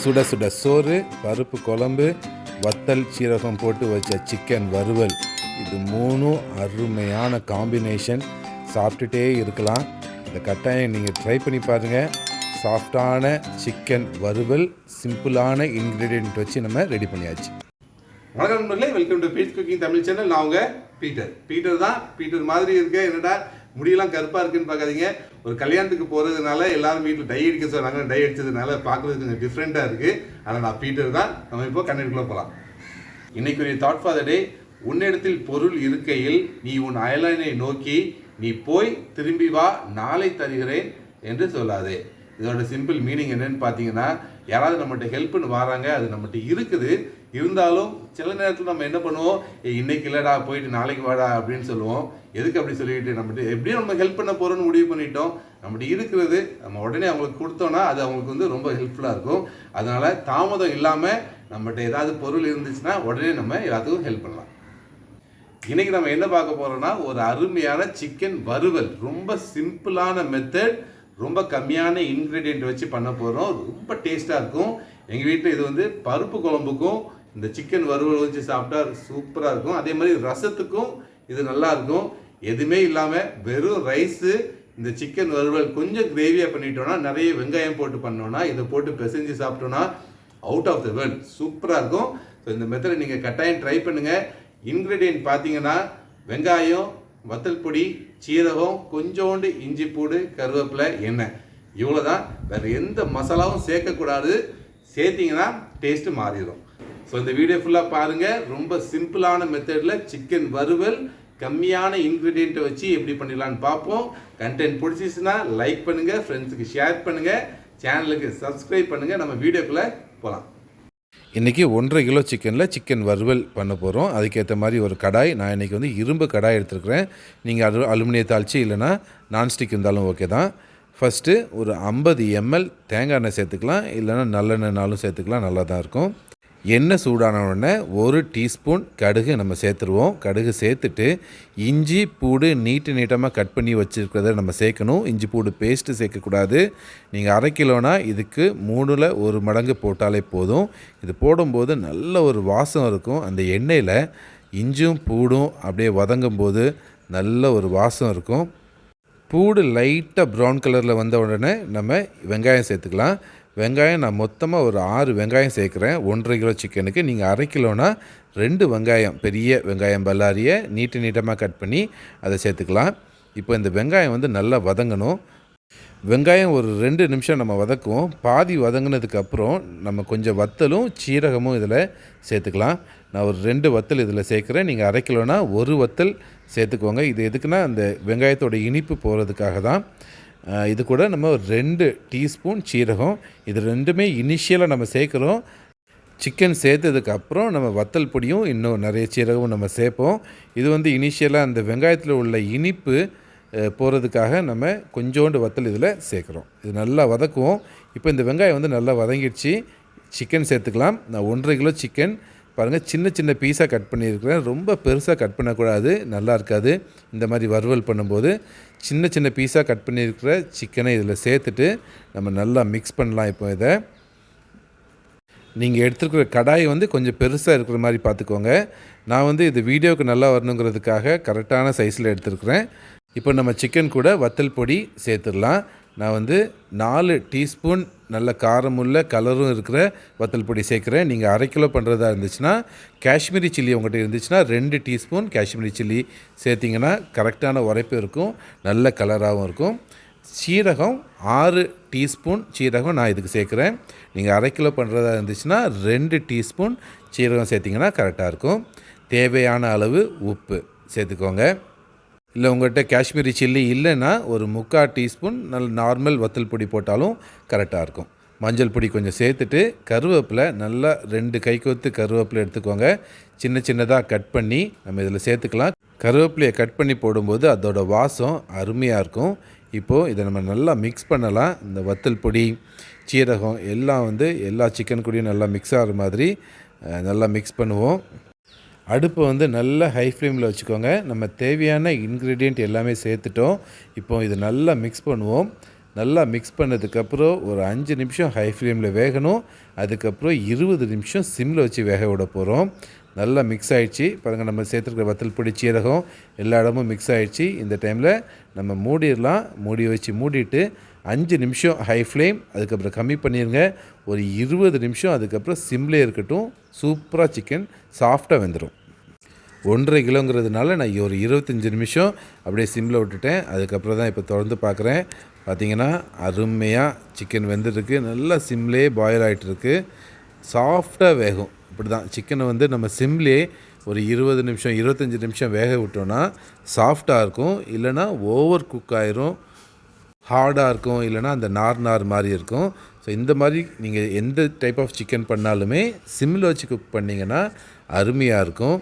சுட சுட சோறு, பருப்பு குழம்பு, வத்தல் சீரகம் போட்டு வச்ச சிக்கன் வறுவல், இது மூணும் அருமையான காம்பினேஷன். சாப்பிட்டுட்டே இருக்கலாம். இந்த கட்டாயம் நீங்கள் ட்ரை பண்ணி பாருங்கள். சாஃப்டான சிக்கன் வறுவல் சிம்பிளான இன்க்ரீடியன்ட் வச்சு நம்ம ரெடி பண்ணியாச்சு. வணக்கம் நண்பர்களே, welcome to Pete's cooking Tamil channel. நான் உங்க பீட்டர் தான். பீட்டர் மாதிரி இருக்க, என்னடா முடியெல்லாம் கருப்பாக இருக்குன்னு பார்க்காதீங்க. ஒரு கல்யாணத்துக்கு போகிறதுனால எல்லாரும் வீட்டில் டை அடிக்க சொன்னாங்க. டை அடித்ததுனால பார்க்குறது கொஞ்சம் டிஃப்ரெண்ட்டாக இருக்குது. ஆனால் நான் பீட்டர் தான். நம்ம இப்போ கண்ணெடுக்குள்ளே போகலாம். இன்னைக்குரிய தாட் ஃபார் த டே: உன்னிடத்தில் பொருள் இருக்கையில் நீ உன் அயலானை நோக்கி நீ போய் திரும்பி வா, நாளை தருகிறேன் என்று சொல்லாதே. இதோட சிம்பிள் மீனிங் என்னன்னு பார்த்தீங்கன்னா, யாராவது நம்மகிட்ட ஹெல்ப்னு வராங்க, அது நம்மகிட்ட இருக்குது, இருந்தாலும் சில நேரத்தில் நம்ம என்ன பண்ணுவோம், இன்னைக்கு இல்லைடா, போயிட்டு நாளைக்கு வாடா அப்படின்னு சொல்லுவோம். எதுக்கு அப்படி சொல்லிட்டு, நம்மகிட்ட எப்படியும் நம்ம ஹெல்ப் பண்ண போகிறோன்னு முடிவு பண்ணிட்டோம். நம்மகிட்ட இருக்கிறது நம்ம உடனே அவங்களுக்கு கொடுத்தோன்னா அது அவங்களுக்கு வந்து ரொம்ப ஹெல்ப்ஃபுல்லாக இருக்கும். அதனால் தாமதம் இல்லாமல் நம்மகிட்ட ஏதாவது பொருள் இருந்துச்சுன்னா உடனே நம்ம எல்லாத்துக்கும் ஹெல்ப் பண்ணலாம். இன்றைக்கி நம்ம என்ன பார்க்க போகிறோம்னா, ஒரு அருமையான சிக்கன் வறுவல். ரொம்ப சிம்பிளான மெத்தட், ரொம்ப கம்மியான இன்க்ரீடியன்ட் வச்சு பண்ண போகிறோம். ரொம்ப டேஸ்ட்டாக இருக்கும். எங்கள் வீட்டில் இது வந்து பருப்பு குழம்புக்கும் இந்த சிக்கன் வறுவல் வச்சு சாப்பிட்டா சூப்பராக இருக்கும். அதே மாதிரி ரசத்துக்கும் இது நல்லாயிருக்கும். எதுவுமே இல்லாமல் வெறும் ரைஸு, இந்த சிக்கன் வறுவல் கொஞ்சம் கிரேவியாக பண்ணிட்டோன்னா, நிறைய வெங்காயம் போட்டு பண்ணோன்னா, இதை போட்டு பிசைஞ்சு சாப்பிட்டோன்னா அவுட் ஆஃப் த வேர்ல்ட் சூப்பராக இருக்கும். ஸோ இந்த மெத்தடை நீங்கள் கட்டாயம் ட்ரை பண்ணுங்கள். இன்க்ரீடியன்ட் பார்த்தீங்கன்னா, வெங்காயம், வத்தல் பொடி, சீரகம், கொஞ்சோண்டு இஞ்சி பூடு, கருவேப்பிலை, எண்ணெய், இவ்வளோ தான். வேறு எந்த மசாலாவும் சேர்க்கக்கூடாது. சேர்த்திங்கன்னா டேஸ்ட்டு மாறிடும். ஸோ இந்த வீடியோ ஃபுல்லாக பாருங்கள். ரொம்ப சிம்பிளான மெத்தடில் சிக்கன் வறுவல் கம்மியான இன்க்ரீடியண்ட்டை வச்சு எப்படி பண்ணிடலான்னு பார்ப்போம். கண்டென்ட் பிடிச்சிச்சுன்னா லைக் பண்ணுங்கள், ஃப்ரெண்ட்ஸுக்கு ஷேர் பண்ணுங்கள், சேனலுக்கு சப்ஸ்கிரைப் பண்ணுங்கள். நம்ம வீடியோக்குள்ளே போகலாம். இன்றைக்கி 1.5 கிலோ சிக்கனில் சிக்கன் வறுவல் பண்ண போகிறோம். அதுக்கேற்ற மாதிரி ஒரு கடாய், நான் இன்றைக்கி வந்து இரும்பு கடாய் எடுத்துருக்கிறேன். நீங்கள் அலுமினிய தாளிச்சு இல்லைனா நான்ஸ்டிக் இருந்தாலும் ஓகே தான். ஃபஸ்ட்டு ஒரு 50 ml தேங்காய் எண்ணெய் சேர்த்துக்கலாம், இல்லைனா நல்லெண்ணெய்னாலும் சேர்த்துக்கலாம், நல்லா தான் இருக்கும். எண்ணெய் சூடான உடனே 1 டீஸ்பூன் கடுகு நம்ம சேர்த்துருவோம். கடுகு சேர்த்துட்டு இஞ்சி பூடு நீட்டமாக கட் பண்ணி வச்சுருக்கிறத நம்ம சேர்க்கணும். இஞ்சி பூடு பேஸ்ட்டு சேர்க்கக்கூடாது. நீங்கள் 1/2 கிலோனா இதுக்கு 3ல் 1 மடங்கு போட்டாலே போதும். இது போடும்போது நல்ல ஒரு வாசம் இருக்கும். அந்த எண்ணெயில் இஞ்சும் பூடும் அப்படியே வதங்கும் போது நல்ல ஒரு வாசம் இருக்கும். பூடு லைட்டாக ப்ரௌன் கலரில் வந்த உடனே நம்ம வெங்காயம் சேர்த்துக்கலாம். வெங்காயம் நான் மொத்தமாக ஒரு 6 வெங்காயம் சேர்க்குறேன் 1.5 கிலோ சிக்கனுக்கு. நீங்கள் 1/2 கிலோனா 2 வெங்காயம், பெரிய வெங்காயம் பல்லாரியை நீட்டமாக கட் பண்ணி அதை சேர்த்துக்கலாம். இப்போ இந்த வெங்காயம் வந்து நல்லா வதங்கணும். வெங்காயம் ஒரு 2 நிமிஷம் நம்ம வதக்குவோம். பாதி வதங்கினதுக்கப்புறம் நம்ம கொஞ்சம் வத்தலும் சீரகமும் இதில் சேர்த்துக்கலாம். நான் ஒரு 2 வத்தல் இதில் சேர்க்குறேன். நீங்கள் 1/2 கிலோனா 1 வத்தல் சேர்த்துக்கோங்க. இது எதுக்குன்னா அந்த வெங்காயத்தோட இனிப்பு போகிறதுக்காக தான். இது கூட நம்ம ஒரு 2 டீஸ்பூன் சீரகம், இது ரெண்டுமே இனிஷியலாக நம்ம சேர்க்குறோம். சிக்கன் சேர்த்ததுக்கப்புறம் நம்ம வத்தல் பொடியும் இன்னும் நிறைய சீரகமும் நம்ம சேர்ப்போம். இது வந்து இனிஷியலாக அந்த வெங்காயத்தில் உள்ள இனிப்பு போகிறதுக்காக நம்ம கொஞ்சோண்டு வத்தல் இதில் சேர்க்குறோம். இது நல்லா வதக்குவோம். இப்போ இந்த வெங்காயம் வந்து நல்லா வதங்கிடுச்சு. சிக்கன் சேர்த்துக்கலாம். நான் 1.5 கிலோ சிக்கன் பாருங்கள், சின்ன பீஸாக கட் பண்ணியிருக்கிறேன். ரொம்ப பெருசாக கட் பண்ணக்கூடாது, நல்லா இருக்காது. இந்த மாதிரி வறுவல் பண்ணும்போது சின்ன பீஸாக கட் பண்ணியிருக்கிற சிக்கனை இதில் சேர்த்துட்டு நம்ம நல்லா மிக்ஸ் பண்ணலாம். இப்போ இதை நீங்கள் எடுத்துருக்கிற கடாய் வந்து கொஞ்சம் பெருசாக இருக்கிற மாதிரி பார்த்துக்கோங்க. நான் வந்து இது வீடியோவுக்கு நல்லா வரணுங்கிறதுக்காக கரெக்டான சைஸில் எடுத்துருக்குறேன். இப்போ நம்ம சிக்கன் கூட வத்தல் பொடி சேர்த்துடலாம். நான் வந்து 4 டீஸ்பூன் நல்ல காரமுள்ள கலரும் இருக்கிற வத்தல் பொடி சேர்க்குறேன். நீங்கள் 1/2 கிலோ பண்ணுறதா இருந்துச்சுன்னா, காஷ்மீரி சில்லி உங்கள்கிட்ட இருந்துச்சுன்னா 2 டீஸ்பூன் காஷ்மீரி சில்லி சேர்த்திங்கன்னா கரெக்டான உரைப்பு இருக்கும், நல்ல கலராகவும் இருக்கும். சீரகம் 6 டீஸ்பூன் சீரகம் நான் இதுக்கு சேர்க்குறேன். நீங்கள் 1/2 கிலோ பண்ணுறதா இருந்துச்சுன்னா 2 டீஸ்பூன் சீரகம் சேர்த்திங்கன்னா கரெக்டாக இருக்கும். தேவையான அளவு உப்பு சேர்த்துக்கோங்க. இல்லை உங்கள்கிட்ட காஷ்மீரி சில்லி இல்லைன்னா ஒரு 3/4 டீஸ்பூன் நல்ல நார்மல் வத்தல் பொடி போட்டாலும் கரெக்டாக இருக்கும். மஞ்சள் பொடி கொஞ்சம் சேர்த்துட்டு கருவேப்பிலை நல்லா 2 கைக்கொத்து கருவேப்பிலை எடுத்துக்கோங்க. சின்னதாக கட் பண்ணி நம்ம இதில் சேர்த்துக்கலாம். கருவேப்பிலையை கட் பண்ணி போடும்போது அதோட வாசம் அருமையாக இருக்கும். இப்போது இதை நம்ம நல்லா மிக்ஸ் பண்ணலாம். இந்த வத்தல் பொடி சீரகம் எல்லாம் வந்து எல்லா சிக்கன் கூடயும் நல்லா மிக்ஸ் ஆகிற மாதிரி நல்லா மிக்ஸ் பண்ணுவோம். அடுப்பை வந்து நல்லா ஹை ஃப்ளேமில் வச்சுக்கோங்க. நம்ம தேவையான இன்க்ரீடியண்ட் எல்லாமே சேர்த்துட்டோம். இப்போ இது நல்லா மிக்ஸ் பண்ணுவோம். நல்லா மிக்ஸ் பண்ணதுக்கப்புறம் ஒரு 5 நிமிஷம் ஹை ஃப்ளேமில் வேகணும். அதுக்கப்புறம் 20 நிமிஷம் சிம்மில் வச்சு வேக விட போகிறோம். நல்லா மிக்ஸ் ஆகிடுச்சு பாருங்கள். நம்ம சேர்த்துருக்கிற வத்தல் பொடி, சீரகம் எல்லா இடமும் மிக்ஸ் ஆகிடுச்சு. இந்த டைமில் நம்ம மூடிடலாம். மூடி வச்சு மூடிட்டு 5 நிமிஷம் ஹை ஃப்ளேம், அதுக்கப்புறம் கம்மி பண்ணிடுங்க. ஒரு 20 நிமிஷம் அதுக்கப்புறம் சிம்லே இருக்கட்டும். சூப்பராக சிக்கன் சாஃப்டாக வெந்துடும். 1.5 கிலோங்கிறதுனால நான் ஒரு 25 நிமிஷம் அப்படியே சிம்மில் விட்டுட்டேன். அதுக்கப்புறம் தான் இப்போ திறந்து பார்க்குறேன். பார்த்திங்கன்னா அருமையாக சிக்கன் வெந்துருக்கு. நல்லா சிம்லே பாயில் ஆகிட்டுருக்கு. சாஃப்டாக வேகும். இப்படி தான் சிக்கனை வந்து நம்ம சிம்லே ஒரு 20 நிமிஷம் 25 நிமிஷம் வேக விட்டோன்னா சாஃப்டாக இருக்கும். இல்லைனா ஓவர் குக் ஆயிரும், ஹார்டாக இருக்கும், இல்லைனா அந்த நார் மாதிரி இருக்கும். ஸோ இந்த மாதிரி நீங்கள் எந்த டைப் ஆஃப் சிக்கன் பண்ணாலுமே சிம்மில் வச்சு குக் பண்ணிங்கன்னா அருமையாக இருக்கும்.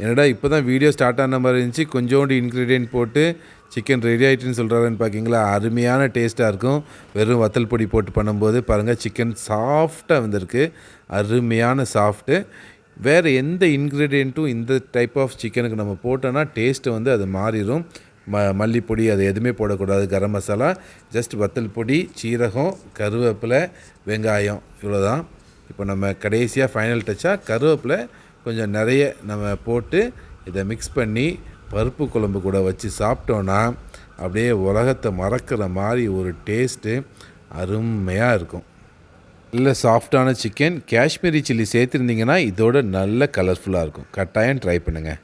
என்னடா இப்போ தான் வீடியோ ஸ்டார்ட் ஆன மாதிரி இருந்துச்சு, கொஞ்சோண்டு இன்க்ரீடியன்ட் போட்டு சிக்கன் ரெடி ஆகிட்டுன்னு சொல்கிறாருன்னு பார்க்கிங்களா? அருமையான டேஸ்ட்டாக இருக்கும். வெறும் வத்தல் பொடி போட்டு பண்ணும்போது பாருங்கள், சிக்கன் சாஃப்டாக வந்திருக்கு. அருமையான சாஃப்ட்டு. வேறு எந்த இன்க்ரீடியண்ட்டும் இந்த டைப் ஆஃப் சிக்கனுக்கு நம்ம போட்டோன்னா டேஸ்ட்டு வந்து அது மாறிடும். மல்லிப்பொடி அது எதுவுமே போடக்கூடாது. கரம் மசாலா, ஜஸ்ட் வத்தல் பொடி, சீரகம், கருவேப்பிலை, வெங்காயம், இவ்வளோதான். இப்போ நம்ம கடைசியாக ஃபைனல் டச்சாக கருவேப்பிலை கொஞ்சம் நிறைய நம்ம போட்டு இதை மிக்ஸ் பண்ணி பருப்பு குழம்பு கூட வச்சு சாப்பிட்டோன்னா அப்படியே உலகத்தை மறக்கிற மாதிரி ஒரு டேஸ்ட்டு அருமையாக இருக்கும். நல்ல சாஃப்டான சிக்கன், காஷ்மீரி சில்லி சேர்த்துருந்தீங்கன்னா இதோட நல்ல கலர்ஃபுல்லாக இருக்கும். கட்டாயம் ட்ரை பண்ணுங்கள்.